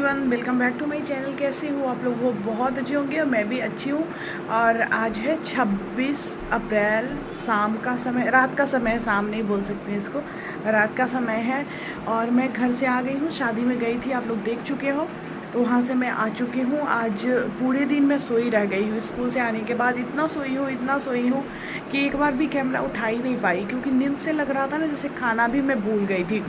Everyone, welcome back to my channel. कैसे हो आप लोग? वो बहुत अच्छे होंगे और मैं भी अच्छी हूँ। और आज है 26 अप्रैल, शाम का समय, रात का समय, शाम नहीं बोल सकते इसको, रात का समय है। और मैं घर से आ गई हूँ, शादी में गई थी, आप लोग देख चुके हो। तो वहाँ से मैं आ चुकी हूँ। आज पूरे दिन मैं सोई रह गई हूँ। स्कूल से आने के बाद इतना सोई हूँ कि एक बार भी कैमरा उठा ही नहीं पाई, क्योंकि नींद से लग रहा था ना जैसे खाना भी मैं भूल गई थी।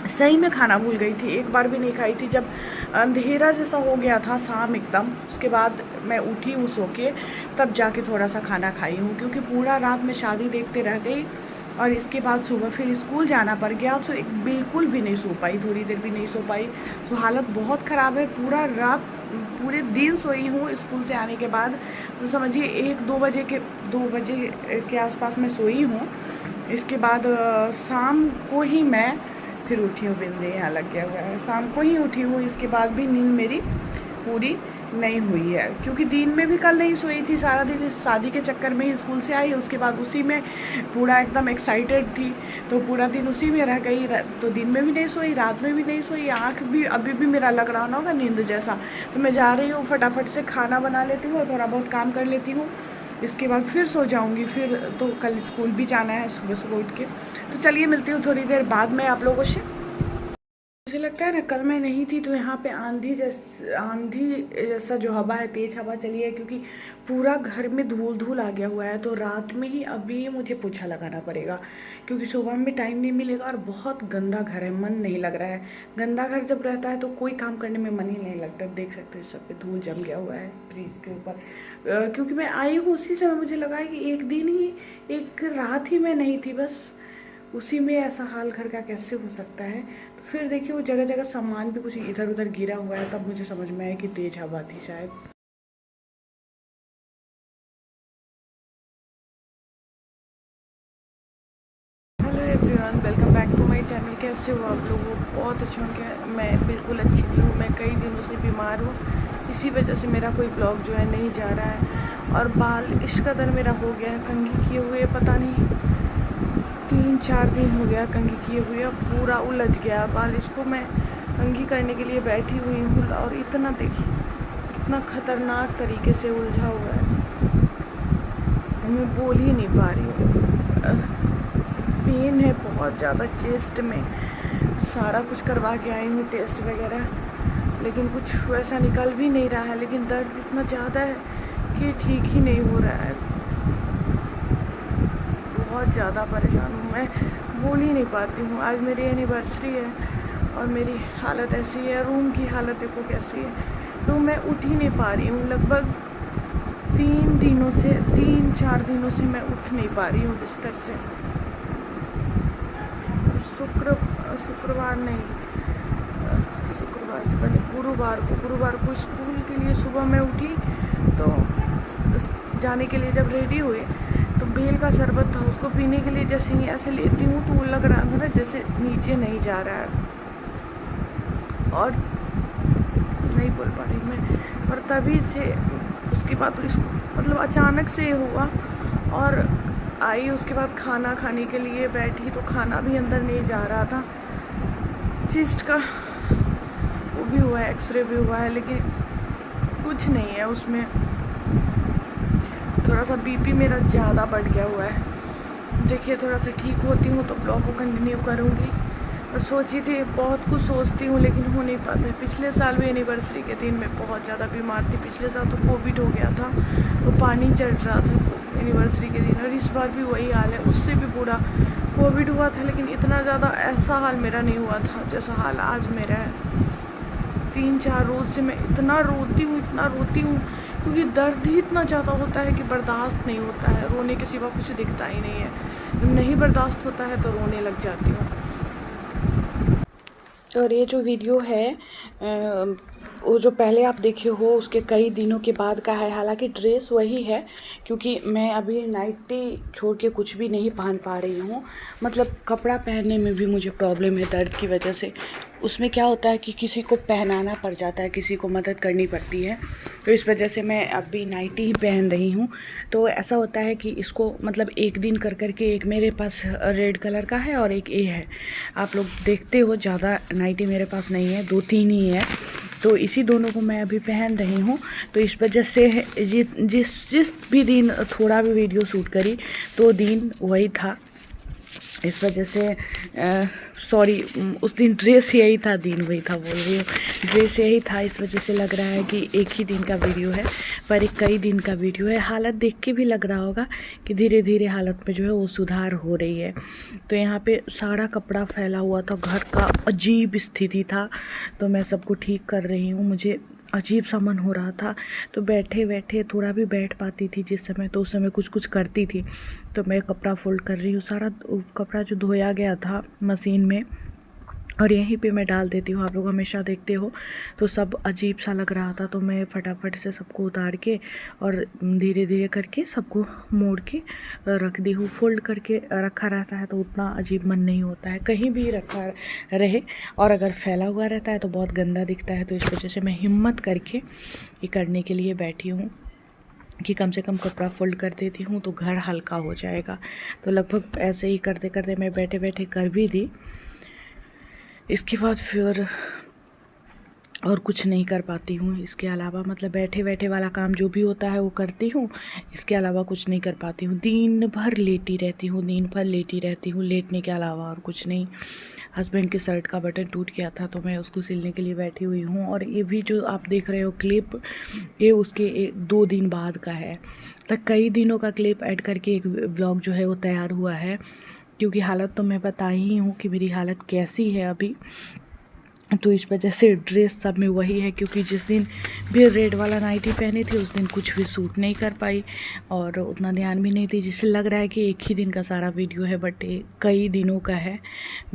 सही में खाना भूल गई थी, एक बार भी नहीं खाई थी। जब अंधेरा जैसा हो गया था, शाम एकदम, उसके बाद मैं उठी हूँ सो के, तब जाके थोड़ा सा खाना खाई हूँ, क्योंकि पूरा रात मैं शादी देखते रह गई। और इसके बाद सुबह फिर स्कूल जाना पड़ गया, तो एक बिल्कुल भी नहीं सो पाई, थोड़ी देर भी नहीं सो पाई। तो हालत बहुत ख़राब है। पूरा रात, पूरे दिन सोई हूँ स्कूल से आने के बाद। तो समझिए 2 बजे के आसपास मैं सोई हूँ। इसके बाद शाम को ही मैं फिर उठी हूँ। बिंदी यहाँ लग गया हुआ है, शाम को ही उठी हूँ। इसके बाद भी नींद मेरी पूरी नहीं हुई है, क्योंकि दिन में भी कल नहीं सोई थी। सारा दिन इस शादी के चक्कर में ही स्कूल से आई, उसके बाद उसी में पूरा एकदम एक्साइटेड थी, तो पूरा दिन उसी में रह गई। तो दिन में भी नहीं सोई, रात में भी नहीं सोई, आँख भी अभी भी मेरा लग रहा होगा नींद जैसा। तो मैं जा रही हूँ, फटाफट से खाना बना लेती हूँ और थोड़ा बहुत काम कर लेती हूँ। इसके बाद फिर सो जाऊंगी। फिर तो कल स्कूल भी जाना है सुबह सुबह उठ के। तो चलिए मिलती हूँ थोड़ी देर बाद में आप लोगों से। मुझे लगता है ना, कल मैं नहीं थी तो यहाँ पे आंधी जैसा जो हवा है, तेज़ हवा चली है, क्योंकि पूरा घर में धूल धूल आ गया हुआ है। तो रात में ही अभी मुझे पोछा लगाना पड़ेगा, क्योंकि सुबह में टाइम नहीं मिलेगा। और बहुत गंदा घर है, मन नहीं लग रहा है। गंदा घर जब रहता है तो कोई काम करने में मन ही नहीं लगता। देख सकते हो इस सब पे धूल जम गया हुआ है फ्रिज के ऊपर। क्योंकि मैं आई हूँ उसी समय, मुझे लगा है कि एक रात ही मैं नहीं थी बस, उसी में ऐसा हाल घर का कैसे हो सकता है। तो फिर देखिए वो जगह जगह सामान भी कुछ इधर उधर गिरा हुआ है, तब मुझे समझ में आया कि तेज हवा थी शायद। Hello everyone, welcome back to my channel. कैसे हो आप लोग? वो बहुत अच्छे होंगे। मैं बिल्कुल अच्छी नहीं हूँ, मैं कई दिनों से बीमार हूँ। इसी वजह से मेरा कोई ब्लॉग जो है नहीं जा रहा है। और बाल इस कदर मेरा हो गया है कंघी किए हुए, पता नहीं 3-4 दिन हो गया कंघी किए हुए। अब पूरा उलझ गया बाल। इसको मैं कंघी करने के लिए बैठी हुई हूँ, और इतना देखिए कितना खतरनाक तरीके से उलझा हुआ है, मैं बोल ही नहीं पा रही हूँ। पेन है बहुत ज़्यादा चेस्ट में। सारा कुछ करवा के आई हूँ, टेस्ट वगैरह, लेकिन कुछ वैसा निकल भी नहीं रहा है। लेकिन दर्द इतना ज़्यादा है कि ठीक ही नहीं हो रहा है। बहुत ज़्यादा परेशान हूँ मैं, बोल ही नहीं पाती हूँ। आज मेरी एनिवर्सरी है और मेरी हालत ऐसी है। रूम की हालत देखो कैसी है। तो मैं उठ ही नहीं पा रही हूँ। लगभग 3-4 दिनों से मैं उठ नहीं पा रही हूँ बिस्तर से। शुक्रवार नहीं, शुक्रवार से पहले गुरुवार को स्कूल के लिए सुबह मैं उठी, तो जाने के लिए जब रेडी हुई तो बेल का शरबत था, उसको पीने के लिए जैसे ही ऐसे लेती हूँ तो वो लग रहा था ना जैसे नीचे नहीं जा रहा है, और नहीं बोल पा रही मैं। और तभी से उसके बाद तो इसको मतलब अचानक से हुआ। और आई, उसके बाद खाना खाने के लिए बैठी तो खाना भी अंदर नहीं जा रहा था। चेस्ट का वो भी हुआ है, एक्सरे भी हुआ है, लेकिन कुछ नहीं है उसमें। थोड़ा सा बीपी मेरा ज़्यादा बढ़ गया हुआ है। देखिए थोड़ा सा ठीक होती हूँ तो ब्लॉग को कंटिन्यू करूँगी। और सोची थी, बहुत कुछ सोचती हूँ लेकिन हो नहीं पाता है। पिछले साल भी एनिवर्सरी के दिन मैं बहुत ज़्यादा बीमार थी। पिछले साल तो कोविड हो गया था, तो पानी चढ़ रहा था एनिवर्सरी के दिन। और इस बार भी वही हाल है, उससे भी बुरा कोविड हुआ था, लेकिन इतना ज़्यादा ऐसा हाल मेरा नहीं हुआ था जैसा हाल आज मेरा है। 3-4 रोज़ से मैं इतना रोती हूँ, क्योंकि दर्द ही इतना ज़्यादा होता है कि बर्दाश्त नहीं होता है। रोने के सिवा कुछ दिखता ही नहीं है। जब नहीं बर्दाश्त होता है तो रोने लग जाती हूँ। और ये जो वीडियो है वो जो पहले आप देखे हो उसके कई दिनों के बाद का है। हालांकि ड्रेस वही है, क्योंकि मैं अभी नाइटी छोड़ के कुछ भी नहीं पहन पा रही हूँ। मतलब कपड़ा पहनने में भी मुझे प्रॉब्लम है दर्द की वजह से। उसमें क्या होता है कि किसी को पहनाना पड़ जाता है, किसी को मदद करनी पड़ती है। तो इस वजह से मैं अभी नाइटी ही पहन रही हूँ। तो ऐसा होता है कि इसको मतलब एक दिन कर कर के, एक मेरे पास रेड कलर का है और एक ये है। आप लोग देखते हो ज़्यादा नाइटी मेरे पास नहीं है, 2-3 ही है। तो इसी दोनों को मैं अभी पहन रही हूँ। तो इस वजह से जिस भी दिन थोड़ा भी वीडियो शूट करी तो दिन वही था। इस वजह से सॉरी, उस दिन ड्रेस यही था, दिन वही था बोल रही हूँ, ड्रेस यही था। इस वजह से लग रहा है कि एक ही दिन का वीडियो है, पर एक कई दिन का वीडियो है। हालत देख के भी लग रहा होगा कि धीरे धीरे हालत में जो है वो सुधार हो रही है। तो यहाँ पे सारा कपड़ा फैला हुआ था, घर का अजीब स्थिति था। तो मैं सबको ठीक कर रही हूँ। मुझे अजीब सा मन हो रहा था, तो बैठे बैठे थोड़ा भी बैठ पाती थी जिस समय, तो उस समय कुछ कुछ करती थी। तो मैं कपड़ा फोल्ड कर रही हूँ, सारा कपड़ा जो धोया गया था मशीन में और यहीं पे मैं डाल देती हूँ। आप लोग हमेशा देखते हो, तो सब अजीब सा लग रहा था। तो मैं फटाफट से सबको उतार के और धीरे धीरे करके सबको मोड़ के रख दी हूँ। फोल्ड करके रखा रहता है तो उतना अजीब मन नहीं होता है, कहीं भी रखा रहे। और अगर फैला हुआ रहता है तो बहुत गंदा दिखता है। तो इस वजह से मैं हिम्मत करके ये करने के लिए बैठी हूँ कि कम से कम कपड़ा फोल्ड कर देती हूँ तो घर हल्का हो जाएगा। तो लगभग ऐसे ही करते करते मैं बैठे बैठे कर भी दी। इसके बाद फिर और कुछ नहीं कर पाती हूँ इसके अलावा, मतलब बैठे बैठे वाला काम जो भी होता है वो करती हूँ, इसके अलावा कुछ नहीं कर पाती हूँ। दिन भर लेटी रहती हूँ, दिन भर लेटी रहती हूँ, लेटने के अलावा और कुछ नहीं। हस्बैंड के शर्ट का बटन टूट गया था तो मैं उसको सिलने के लिए बैठी हुई हूँ। और ये भी जो आप देख रहे हो क्लिप, ये उसके 2 दिन बाद का है। तो कई दिनों का क्लिप ऐड करके एक व्लॉग जो है वो तैयार हुआ है, क्योंकि हालत तो मैं बता ही हूँ कि मेरी हालत कैसी है अभी। तो इस वजह से ड्रेस सब में वही है, क्योंकि जिस दिन भी रेड वाला नाइटी पहनी थी उस दिन कुछ भी सूट नहीं कर पाई और उतना ध्यान भी नहीं थी, जिससे लग रहा है कि एक ही दिन का सारा वीडियो है, बट कई दिनों का है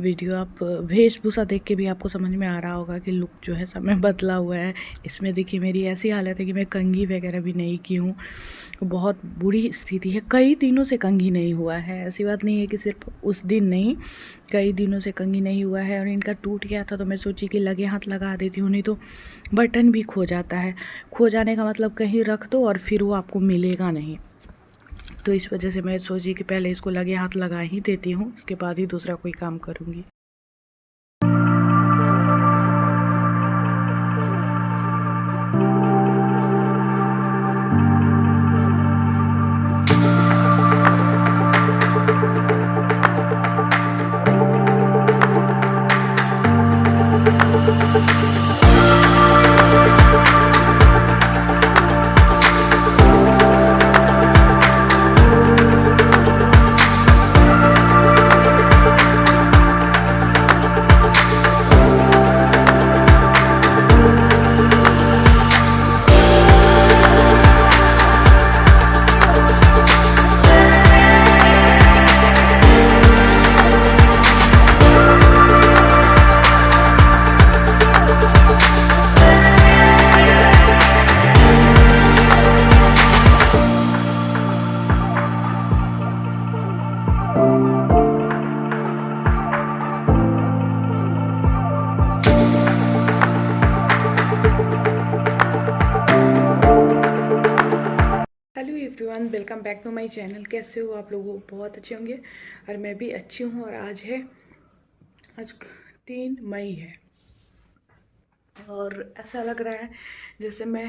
वीडियो। आप वेशभूषा देख के भी आपको समझ में आ रहा होगा कि लुक जो है सब में बदला हुआ है। इसमें देखिए मेरी ऐसी हालत है कि मैं कंघी वगैरह भी नहीं की हूँ, बहुत बुरी स्थिति है। कई दिनों से कंघी नहीं हुआ है, ऐसी बात नहीं है कि सिर्फ उस दिन नहीं, कई दिनों से कंघी नहीं हुआ है। और इनका टूट गया था तो मैं सोची कि लगे हाथ लगा देती हूँ, नहीं तो बटन भी खो जाता है। खो जाने का मतलब कहीं रख दो और फिर वो आपको मिलेगा नहीं। तो इस वजह से मैं सोची कि पहले इसको लगे हाथ लगा ही देती हूँ, उसके बाद ही दूसरा कोई काम करूँगी। Hello everyone, welcome back to my channel. कैसे हो आप लोग? बहुत अच्छे होंगे और मैं भी अच्छी हूँ। और आज 3 मई है और ऐसा लग रहा है जैसे मैं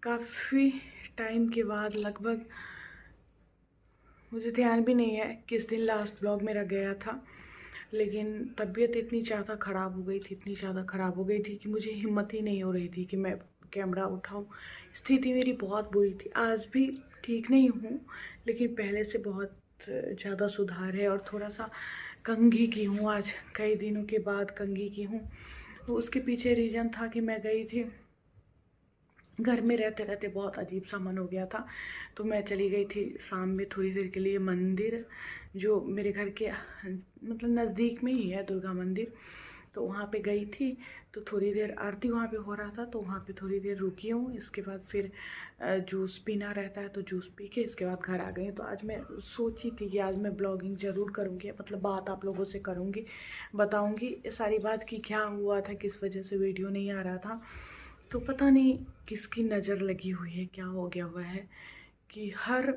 काफ़ी टाइम के बाद, लगभग मुझे ध्यान भी नहीं है किस दिन लास्ट ब्लॉग मेरा गया था, लेकिन तबीयत इतनी ज़्यादा ख़राब हो गई थी, इतनी ज़्यादा ख़राब हो गई थी कि मुझे हिम्मत ही नहीं हो रही थी कि मैं कैमरा उठाऊं। स्थिति मेरी बहुत बुरी थी। आज भी ठीक नहीं हूँ, लेकिन पहले से बहुत ज़्यादा सुधार है। और थोड़ा सा कंघी की हूँ, आज कई दिनों के बाद कंघी की हूँ। तो उसके पीछे रीज़न था कि मैं गई थी, घर में रहते रहते बहुत अजीब सा मन हो गया था, तो मैं चली गई थी शाम में थोड़ी देर के लिए मंदिर, जो मेरे घर के मतलब नज़दीक में ही है, दुर्गा मंदिर। तो वहाँ पे गई थी, तो थोड़ी देर आरती वहाँ पे हो रहा था, तो वहाँ पे थोड़ी देर रुकी हूँ। इसके बाद फिर जूस पीना रहता है, तो जूस पी के इसके बाद घर आ गई। तो आज मैं सोची थी कि आज मैं ब्लॉगिंग ज़रूर करूँगी, मतलब बात आप लोगों से करूँगी, बताऊँगी सारी बात कि क्या हुआ था, किस वजह से वीडियो नहीं आ रहा था। तो पता नहीं किसकी नज़र लगी हुई है, क्या हो गया हुआ है कि हर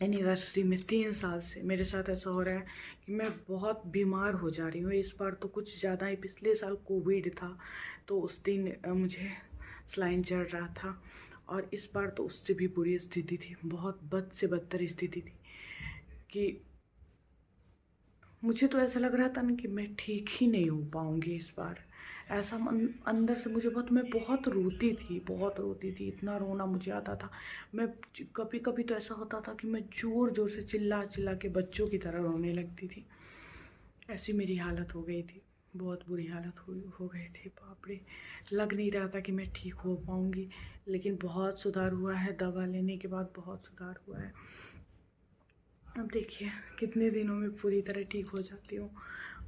एनिवर्सरी में 3 साल से मेरे साथ ऐसा हो रहा है कि मैं बहुत बीमार हो जा रही हूँ। इस बार तो कुछ ज़्यादा ही, पिछले साल कोविड था तो उस दिन मुझे सलाइन चढ़ रहा था, और इस बार तो उससे भी बुरी स्थिति थी, बहुत बद से बदतर स्थिति थी कि मुझे तो ऐसा लग रहा था ना कि मैं ठीक ही नहीं हो पाऊँगी इस बार। ऐसा अंदर से मुझे मैं बहुत रोती थी, इतना रोना मुझे आता था। मैं कभी कभी तो ऐसा होता था कि मैं ज़ोर ज़ोर से चिल्ला चिल्ला के बच्चों की तरह रोने लगती थी। ऐसी मेरी हालत हो गई थी, बहुत बुरी हालत हो गई थी। बाप रे, लग नहीं रहा था कि मैं ठीक हो पाऊँगी, लेकिन बहुत सुधार हुआ है। दवा लेने के बाद बहुत सुधार हुआ है। अब देखिए कितने दिनों में पूरी तरह ठीक हो जाती हूँ।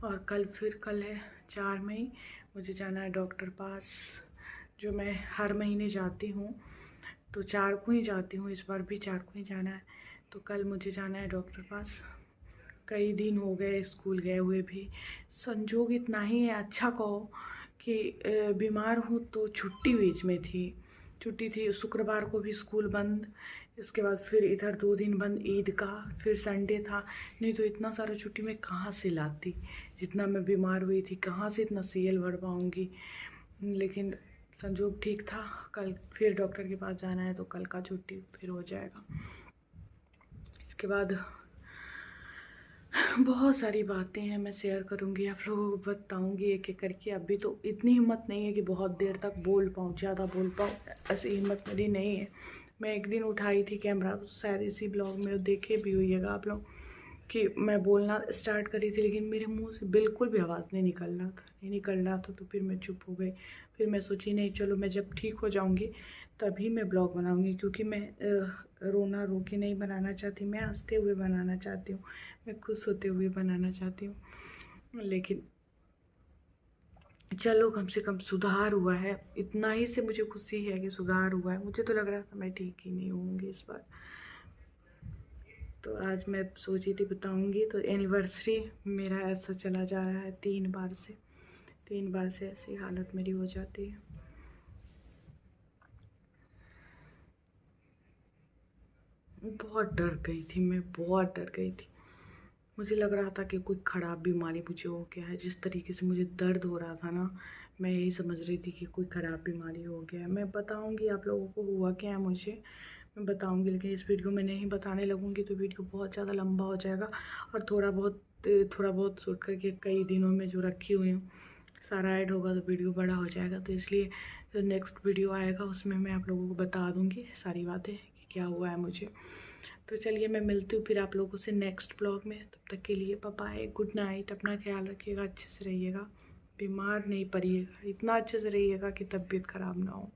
और कल है 4 मई, मुझे जाना है डॉक्टर पास, जो मैं हर महीने जाती हूँ, तो 4 को ही जाती हूँ, इस बार भी 4 को ही जाना है। तो कल मुझे जाना है डॉक्टर पास। कई दिन हो गए स्कूल गए हुए भी, संजोग इतना ही है, अच्छा कहो कि बीमार हूँ तो छुट्टी बीच में थी, छुट्टी थी, शुक्रवार को भी स्कूल बंद, इसके बाद फिर इधर 2 दिन बंद, ईद का, फिर संडे था। नहीं तो इतना सारा छुट्टी मैं कहाँ से लाती, जितना मैं बीमार हुई थी, कहाँ से इतना सीएल भर पाऊँगी। लेकिन संजोग ठीक था, कल फिर डॉक्टर के पास जाना है, तो कल का छुट्टी फिर हो जाएगा। इसके बाद बहुत सारी बातें हैं, मैं शेयर करूँगी, आप लोगों को बताऊँगी एक एक करके। अभी तो इतनी हिम्मत नहीं है कि बहुत देर तक बोल पाऊँ, ज़्यादा बोल पाऊँ, ऐसी हिम्मत मेरी नहीं है। मैं एक दिन उठाई थी कैमरा, शायद इसी ब्लॉग में देखे भी होइएगा आप लोग, कि मैं बोलना स्टार्ट करी थी, लेकिन मेरे मुंह से बिल्कुल भी आवाज़ नहीं निकल रहा था, तो फिर मैं चुप हो गई। फिर मैं सोची नहीं, चलो मैं जब ठीक हो जाऊँगी तभी मैं ब्लॉग बनाऊँगी, क्योंकि मैं रोना रो के नहीं बनाना चाहती, मैं हंसते हुए बनाना चाहती हूँ, मैं खुश होते हुए बनाना चाहती हूँ। लेकिन चलो कम से कम सुधार हुआ है, इतना ही से मुझे खुशी है कि सुधार हुआ है। मुझे तो लग रहा था मैं ठीक ही नहीं होंगी इस बार। तो आज मैं सोची थी बताऊंगी। तो एनिवर्सरी मेरा ऐसा चला जा रहा है, 3 बार से ऐसी हालत मेरी हो जाती है। बहुत डर गई थी मैं, बहुत डर गई थी। मुझे लग रहा था कि कोई ख़राब बीमारी मुझे हो गया है। जिस तरीके से मुझे दर्द हो रहा था ना, मैं यही समझ रही थी कि कोई ख़राब बीमारी हो गया है। मैं बताऊंगी आप लोगों को हुआ क्या है मुझे, मैं बताऊंगी, लेकिन इस वीडियो में नहीं बताने लगूंगी तो वीडियो बहुत ज़्यादा लंबा हो जाएगा, और थोड़ा बहुत शूट करके कई दिनों में जो रखी हुई हूँ सारा ऐड होगा तो वीडियो बड़ा हो जाएगा। तो इसलिए जो नेक्स्ट वीडियो आएगा उसमें मैं आप लोगों को बता दूँगी सारी बातें कि क्या हुआ है मुझे। तो चलिए मैं मिलती हूँ फिर आप लोगों से नेक्स्ट ब्लॉग में। तब तक के लिए बाय बाय, गुड नाइट, अपना ख्याल रखिएगा, अच्छे से रहिएगा, बीमार नहीं पड़िएगा, इतना अच्छे से रहिएगा कि तबीयत ख़राब ना हो।